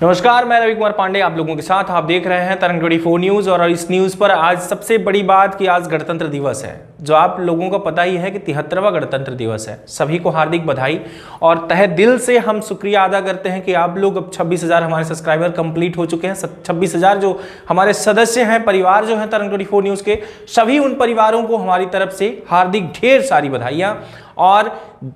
नमस्कार, मैं रवि कुमार पांडे आप लोगों के साथ। आप देख रहे हैं तरंग 24 न्यूज़। और इस न्यूज़ पर आज सबसे बड़ी बात कि आज गणतंत्र दिवस है, जो आप लोगों को पता ही है कि 73वां गणतंत्र दिवस है। सभी को हार्दिक बधाई और तहे दिल से हम शुक्रिया अदा करते हैं कि आप लोग अब 26,000 हमारे सब्सक्राइबर कंप्लीट हो चुके हैं। 26,000 जो हमारे सदस्य हैं, परिवार जो हैं तरंग 24 न्यूज़ के, सभी उन परिवारों को हमारी तरफ से हार्दिक ढेर सारी बधाइयाँ। और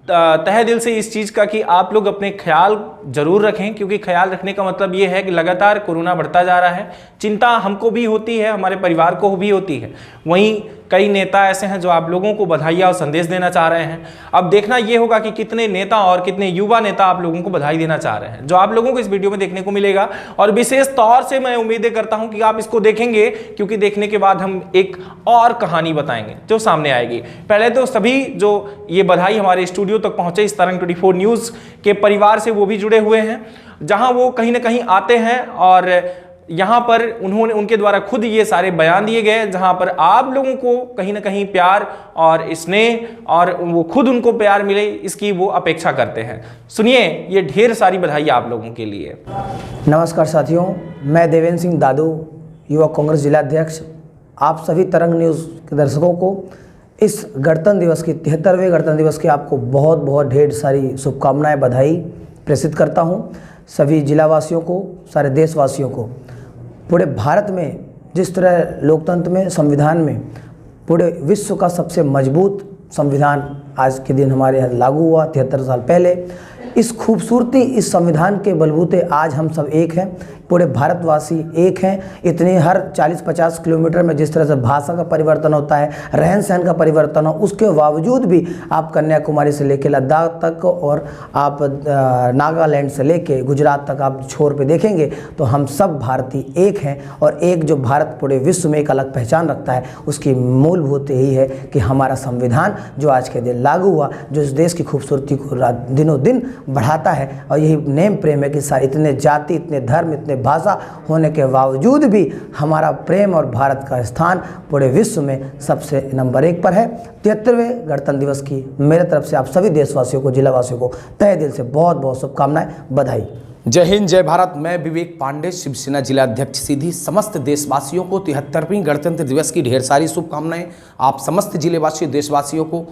तहे दिल से इस चीज़ का कि आप लोग अपने ख्याल जरूर रखें, क्योंकि ख्याल रखने का मतलब ये है कि लगातार कोरोना बढ़ता जा रहा है। चिंता हमको भी होती है, हमारे परिवार को भी होती है। वहीं कई नेता ऐसे हैं जो आप लोगों को बधाइयाँ और संदेश देना चाह रहे हैं। अब देखना ये होगा कि कितने नेता और कितने युवा नेता आप लोगों को बधाई देना चाह रहे हैं, जो आप लोगों को इस वीडियो में देखने को मिलेगा। और विशेष तौर से मैं उम्मीदें करता हूं कि आप इसको देखेंगे, क्योंकि देखने के बाद हम एक और कहानी बताएंगे जो सामने आएगी। पहले तो सभी जो ये बधाई हमारे स्टूडियो तक पहुंचे इस तरंग 24 न्यूज़ के परिवार से, वो भी जुड़े हुए हैं, जहां वो कहीं ना कहीं आते हैं और यहाँ पर उनके द्वारा खुद ये सारे बयान दिए गए, जहाँ पर आप लोगों को कहीं ना कहीं प्यार और स्नेह और वो खुद उनको प्यार मिले, इसकी वो अपेक्षा करते हैं। सुनिए ये ढेर सारी बधाई आप लोगों के लिए। नमस्कार साथियों, मैं देवेंद्र सिंह दादू, युवा कांग्रेस जिलाध्यक्ष, आप सभी तरंग न्यूज़ के दर्शकों को इस गणतंत्र दिवस की 73वें गणतंत्र दिवस की आपको बहुत बहुत ढेर सारी शुभकामनाएं, बधाई प्रेषित करता हूं। सभी जिलावासियों को, सारे देशवासियों को। पूरे भारत में जिस तरह लोकतंत्र में, संविधान में, पूरे विश्व का सबसे मजबूत संविधान आज के दिन हमारे यहाँ लागू हुआ 73 साल पहले। इस खूबसूरती, इस संविधान के बलबूते आज हम सब एक हैं, पूरे भारतवासी एक हैं। इतने हर 40-50 किलोमीटर में जिस तरह से भाषा का परिवर्तन होता है, रहन सहन का परिवर्तन हो, उसके बावजूद भी आप कन्याकुमारी से लेकर लद्दाख तक और आप नागालैंड से लेकर गुजरात तक आप छोर पे देखेंगे तो हम सब भारतीय एक हैं। और एक जो भारत पूरे विश्व में एक अलग पहचान रखता है, उसकी मूलभूत यही है कि हमारा संविधान जो आज के दिन लागू हुआ, जो इस देश की खूबसूरती को दिनों दिन बढ़ाता है। और यही नेम प्रेम है कि इतने जाति, इतने धर्म, इतने भाषा होने के बावजूद भी हमारा प्रेम और भारत का स्थान पूरे विश्व में सबसे नंबर 1 पर है। 73वें गणतंत्र दिवस की मेरे तरफ से आप सभी देशवासियों को, जिलावासियों को तहे दिल से बहुत बहुत शुभकामनाएं, बधाई। जय हिंद, जय भारत। मैं विवेक पांडे, शिवसेना जिलाध्यक्ष सीधी, समस्त देशवासियों को 73वीं गणतंत्र दिवस की ढेर सारी शुभकामनाएं। आप समस्त जिलेवासियों, देशवासियों को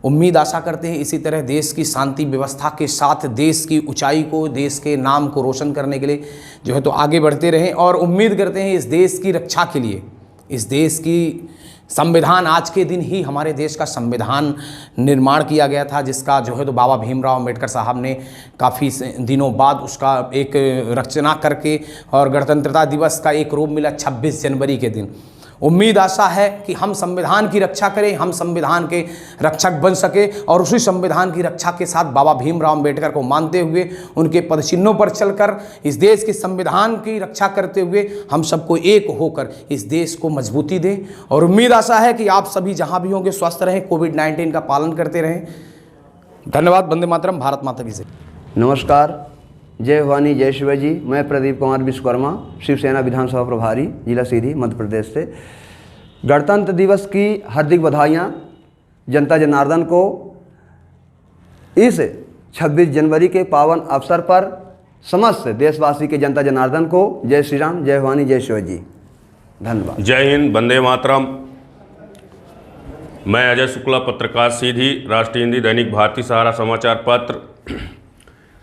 उम्मीद आशा करते हैं इसी तरह देश की शांति व्यवस्था के साथ देश की ऊंचाई को, देश के नाम को रोशन करने के लिए जो है तो आगे बढ़ते रहें। और उम्मीद करते हैं इस देश की रक्षा के लिए, इस देश की संविधान, आज के दिन ही हमारे देश का संविधान निर्माण किया गया था, जिसका जो है तो बाबा भीमराव अम्बेडकर साहब ने काफ़ी दिनों बाद उसका एक रचना करके और गणतंत्रता दिवस का एक रूप मिला 26 जनवरी के दिन। उम्मीद आशा है कि हम संविधान की रक्षा करें, हम संविधान के रक्षक बन सके और उसी संविधान की रक्षा के साथ बाबा भीमराव अम्बेडकर को मानते हुए, उनके पदचिन्हों पर चलकर इस देश के संविधान की रक्षा करते हुए हम सबको एक होकर इस देश को मजबूती दें। और उम्मीद आशा है कि आप सभी जहां भी होंगे स्वस्थ रहें, कोविड-19 का पालन करते रहें। धन्यवाद। वंदे मातरम। भारत माता की जय। नमस्कार, जय भवानी, जय शिवाजी। मैं प्रदीप कुमार विश्वकर्मा, शिवसेना विधानसभा प्रभारी, जिला सीधी, मध्य प्रदेश से। गणतंत्र दिवस की हार्दिक बधाइयाँ जनता जनार्दन को इस 26 जनवरी के पावन अवसर पर समस्त देशवासी के जनता जनार्दन को जय श्री राम, जय भवानी, जय शिवाजी। धन्यवाद। जय हिंद, वंदे मातरम। मैं अजय शुक्ला, पत्रकार सीधी, राष्ट्रीय हिंदी दैनिक भारतीय सहारा समाचार पत्र।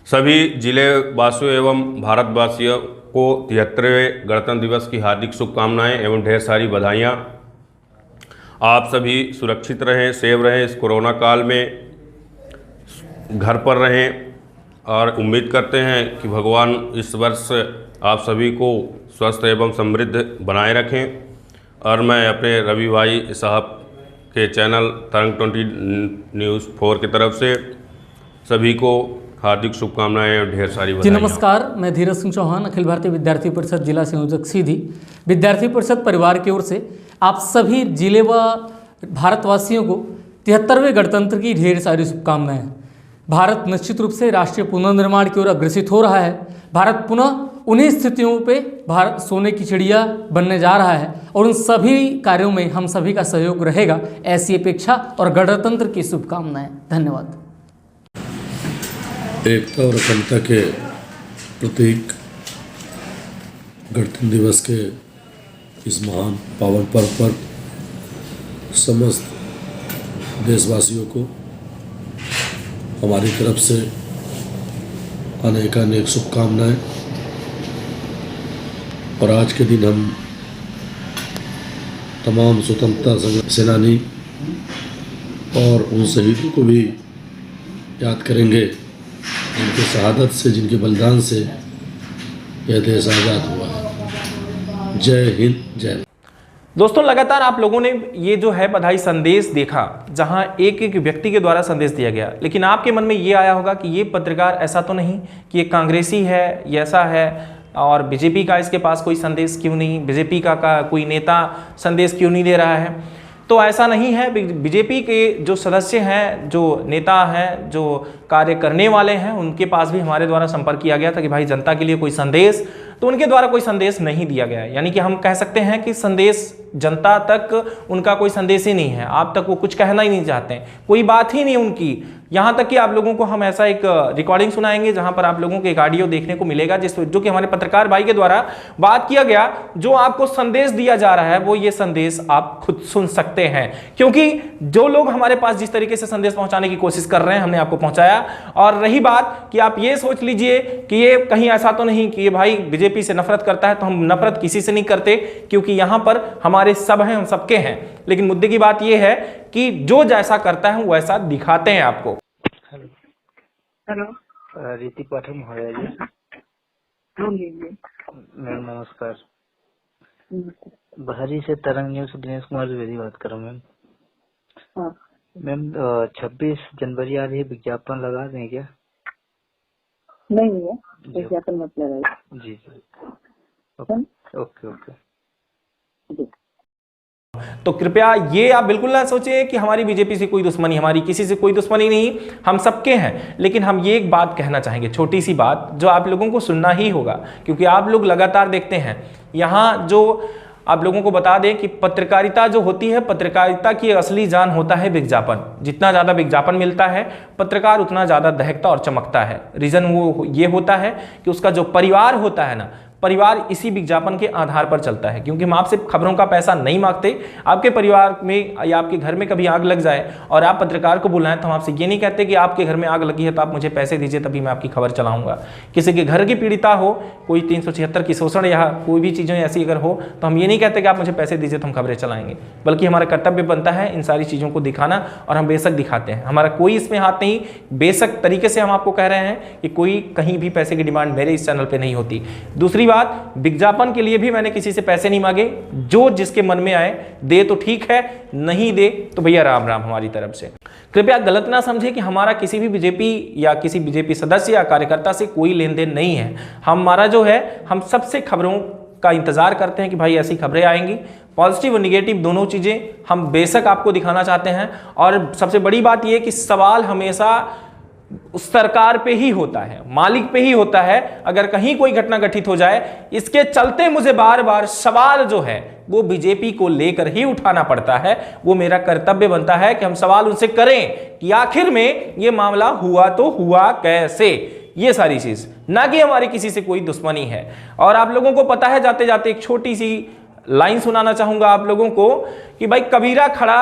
सभी जिले वासियों एवं भारतवासियों को 73वें गणतंत्र दिवस की हार्दिक शुभकामनाएं एवं ढेर सारी बधाइयाँ। आप सभी सुरक्षित रहें, सेफ रहें, इस कोरोना काल में घर पर रहें और उम्मीद करते हैं कि भगवान इस वर्ष आप सभी को स्वस्थ एवं समृद्ध बनाए रखें। और मैं अपने रवि भाई साहब के चैनल तरंग 24 न्यूज़ 4 की तरफ से सभी को हार्दिक शुभकामनाएं और ढेर सारी बधाई। जी नमस्कार, मैं धीरज सिंह चौहान, अखिल भारतीय विद्यार्थी परिषद जिला संयोजक सीधी, विद्यार्थी परिषद परिवार की ओर से आप सभी जिले व भारतवासियों को 73वें गणतंत्र की ढेर सारी शुभकामनाएं। भारत निश्चित रूप से राष्ट्रीय पुनर्निर्माण की ओर अग्रसित हो रहा है। भारत पुनः उन्हीं स्थितियों पे भारत सोने की चिड़िया बनने जा रहा है और उन सभी कार्यों में हम सभी का सहयोग रहेगा, ऐसी अपेक्षा और गणतंत्र की शुभकामनाएं। धन्यवाद। एकता और अखंडता के प्रतीक गणतंत्र दिवस के इस महान पावन पर्व पर समस्त देशवासियों को हमारी तरफ से अनेकानेक शुभकामनाएं। और आज के दिन हम तमाम स्वतंत्रता संग्राम सेनानी और उन शहीदों को भी याद करेंगे जिनके शहादत से, जिनके बलिदान से यह देश आज़ाद हुआ है। जय हिंद, जय। दोस्तों, लगातार आप लोगों ने ये जो है बधाई संदेश देखा, जहां एक एक व्यक्ति के द्वारा संदेश दिया गया, लेकिन आपके मन में ये आया होगा कि ये पत्रकार ऐसा तो नहीं कि ये कांग्रेसी है, ये ऐसा है, और बीजेपी का इसके पास कोई संदेश क्यों नहीं, बीजेपी का कोई नेता संदेश क्यों नहीं दे रहा है। तो ऐसा नहीं है। बीजेपी के जो सदस्य हैं, जो नेता हैं, जो कार्य करने वाले हैं, उनके पास भी हमारे द्वारा संपर्क किया गया था कि भाई जनता के लिए कोई संदेश, तो उनके द्वारा कोई संदेश नहीं दिया गया है। यानी कि हम कह सकते हैं कि संदेश जनता तक उनका कोई संदेश ही नहीं है, आप तक वो कुछ कहना ही नहीं चाहते हैं, कोई बात ही नहीं उनकी। यहाँ तक कि आप लोगों को हम ऐसा एक रिकॉर्डिंग सुनाएंगे जहाँ पर आप लोगों को एक ऑडियो देखने को मिलेगा जो कि हमारे पत्रकार भाई के द्वारा बात किया गया। जो आपको संदेश दिया जा रहा है वो ये संदेश आप खुद सुन सकते हैं, क्योंकि जो लोग हमारे पास जिस तरीके से संदेश पहुंचाने की कोशिश कर रहे हैं हमने आपको पहुंचाया। और रही बात कि आप ये सोच लीजिए कि ये कहीं ऐसा तो नहीं कि ये भाई बीजेपी से नफरत करता है, तो हम नफरत किसी से नहीं करते, क्योंकि यहाँ पर हमारे सब हैं, हम सबके हैं। लेकिन मुद्दे की बात ये है कि जो जैसा करता है वैसा दिखाते हैं आपको। हेलो, रीति पाठक महोदय जी। मैम नमस्कार। बहरी से तरंग न्यूज दिनेश कुमार द्विवेदी बात कर रहा हूँ मैम। हाँ। मैम 26 जनवरी आ रही है, विज्ञापन लगा दें क्या? नहीं है, विज्ञापन मत लगाइए। जी जी, ओके ओके ओके। तो कृपया ये आप बिल्कुल ना सोचिए कि हमारी बीजेपी से कोई दुश्मनी, हमारी किसी से कोई दुश्मनी नहीं, हम सबके हैं। लेकिन हम ये एक बात कहना चाहेंगे, छोटी सी बात जो आप लोगों को सुनना ही होगा, क्योंकि आप लोग लगातार देखते हैं। यहाँ जो आप लोगों को बता दें कि पत्रकारिता जो होती है, पत्रकारिता की असली जान होता है विज्ञापन। जितना ज़्यादा विज्ञापन मिलता है पत्रकार उतना ज़्यादा दहकता और चमकता है। रीज़न वो ये होता है कि उसका जो परिवार होता है ना, परिवार इसी विज्ञापन के आधार पर चलता है। क्योंकि हम आपसे खबरों का पैसा नहीं मांगते। आपके परिवार में या आपके घर में कभी आग लग जाए और आप पत्रकार को बुलाएं, तो हम आपसे ये नहीं कहते कि आपके घर में आग लगी है तो आप मुझे पैसे दीजिए तभी मैं आपकी खबर चलाऊंगा। किसी के घर की पीड़िता हो, कोई 376 की शोषण या कोई भी चीज़ें ऐसी अगर हो, तो हम ये नहीं कहते कि आप मुझे पैसे दीजिए तो हम खबरें चलाएंगे, बल्कि हमारा कर्तव्य बनता है इन सारी चीज़ों को दिखाना, और हम बेशक दिखाते हैं। हमारा कोई इसमें हाथ नहीं। बेशक तरीके से हम आपको कह रहे हैं कि कोई कहीं भी पैसे की डिमांड मेरे इस चैनल पर नहीं होती। दूसरी बात, विज्ञापन के लिए भी मैंने किसी से पैसे नहीं मांगे। जो जिसके मन में आए दे तो ठीक है, नहीं दे तो भैया राम राम हमारी तरफ से। कृपया गलत ना समझे कि हमारा किसी भी बीजेपी या किसी बीजेपी सदस्य या कार्यकर्ता से कोई लेन देन नहीं है। हमारा जो है, हम सबसे खबरों का इंतजार करते हैं कि भाई ऐसी खबरें आएंगी, पॉजिटिव और निगेटिव दोनों चीजें हम बेशक आपको दिखाना चाहते हैं। और सबसे बड़ी बात यह कि सवाल हमेशा उस सरकार पे ही होता है, मालिक पे ही होता है। अगर कहीं कोई घटना घटित हो जाए, इसके चलते मुझे बार बार सवाल जो है वो बीजेपी को लेकर ही उठाना पड़ता है। वो मेरा कर्तव्य बनता है कि हम सवाल उनसे करें कि आखिर में ये मामला हुआ तो हुआ कैसे, ये सारी चीज, ना कि हमारी किसी से कोई दुश्मनी है। और आप लोगों को पता है, जाते जाते एक छोटी सी लाइन सुनाना चाहूंगा आप लोगों को कि भाई कबीरा खड़ा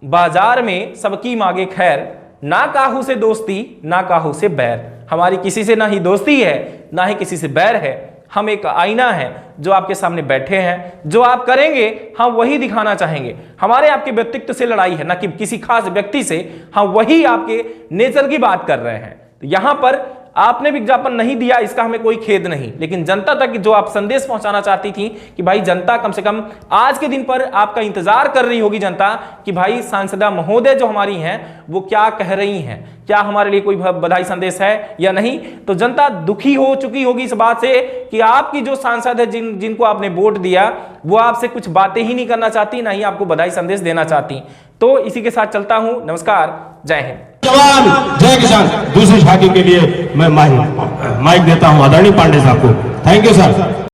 बाजार में सबकी मांगे खैर, ना काहू से दोस्ती ना काहू से बैर। हमारी किसी से ना ही दोस्ती है ना ही किसी से बैर है। हम एक आईना है जो आपके सामने बैठे हैं। जो आप करेंगे हम वही दिखाना चाहेंगे। हमारे आपके व्यक्तित्व से लड़ाई है, ना कि किसी खास व्यक्ति से। हम वही आपके नेचर की बात कर रहे हैं। तो यहां पर आपने विज्ञापन नहीं दिया, इसका हमें कोई खेद नहीं, लेकिन जनता तक जो आप संदेश पहुंचाना चाहती थी कि भाई जनता कम से कम आज के दिन पर आपका इंतजार कर रही होगी जनता कि भाई सांसदा महोदय जो हमारी हैं वो क्या कह रही हैं, क्या हमारे लिए कोई बधाई संदेश है या नहीं। तो जनता दुखी हो चुकी होगी इस बात से कि आपकी जो सांसद है, जिनको आपने वोट दिया, वो आपसे कुछ बातें ही नहीं करना चाहती, ना ही आपको बधाई संदेश देना चाहती। तो इसी के साथ चलता हूं। नमस्कार, जय हिंद, जवान जय किसान। दूसरी झांकी के लिए मैं माइक देता हूं आदरणीय पांडे साहब को। Thank you sir.